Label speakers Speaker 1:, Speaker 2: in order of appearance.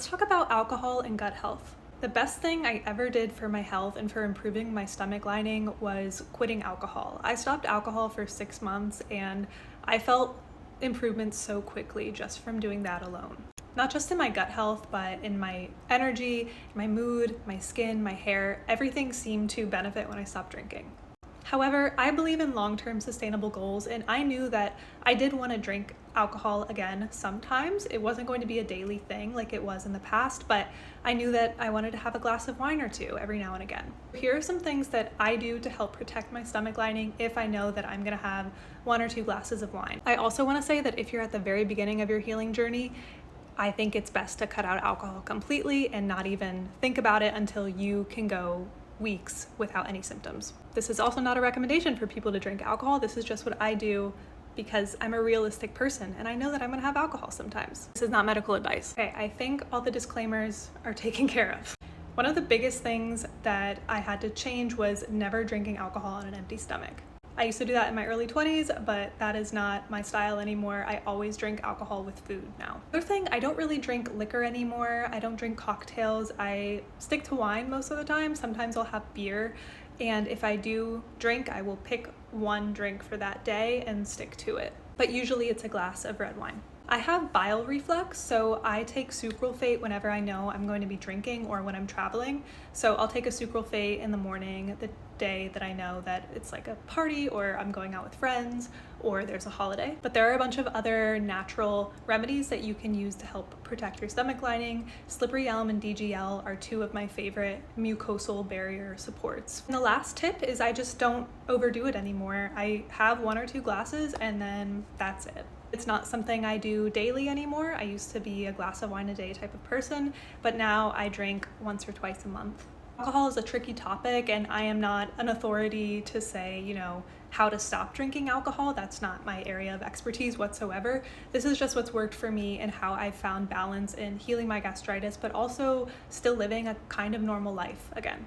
Speaker 1: Let's talk about alcohol and gut health. The best thing I ever did for my health and for improving my stomach lining was quitting alcohol. I stopped alcohol for 6 months and I felt improvements so quickly just from doing that alone. Not just in my gut health, but in my energy, my mood, my skin, my hair, everything seemed to benefit when I stopped drinking. However, I believe in long-term sustainable goals, and I knew that I did want to drink alcohol again sometimes. It wasn't going to be a daily thing like it was in the past, but I knew that I wanted to have a glass of wine or two every now and again. Here are some things that I do to help protect my stomach lining if I know that I'm going to have 1 or 2 glasses of wine. I also want to say that if you're at the very beginning of your healing journey, I think it's best to cut out alcohol completely and not even think about it until you can go weeks without any symptoms. This is also not a recommendation for people to drink alcohol. This is just what I do because I'm a realistic person and I know that I'm gonna have alcohol sometimes. This is not medical advice. Okay, I think all the disclaimers are taken care of. One of the biggest things that I had to change was never drinking alcohol on an empty stomach. I used to do that in my early 20s, but that is not my style anymore. I always drink alcohol with food now. Another thing, I don't really drink liquor anymore. I don't drink cocktails. I stick to wine most of the time. Sometimes I'll have beer. And if I do drink, I will pick one drink for that day and stick to it. But usually it's a glass of red wine. I have bile reflux, so I take sucralfate whenever I know I'm going to be drinking or when I'm traveling. So I'll take a sucralfate in the morning, the day that I know that it's like a party or I'm going out with friends or there's a holiday. But there are a bunch of other natural remedies that you can use to help protect your stomach lining. Slippery elm and DGL are 2 of my favorite mucosal barrier supports. And the last tip is I just don't overdo it anymore. I have 1 or 2 glasses and then that's it. It's not something I do daily anymore. I used to be a glass of wine a day type of person, but now I drink once or twice a month. Alcohol is a tricky topic and I am not an authority to say, how to stop drinking alcohol. That's not my area of expertise whatsoever. This is just what's worked for me and how I've found balance in healing my gastritis, but also still living a kind of normal life again.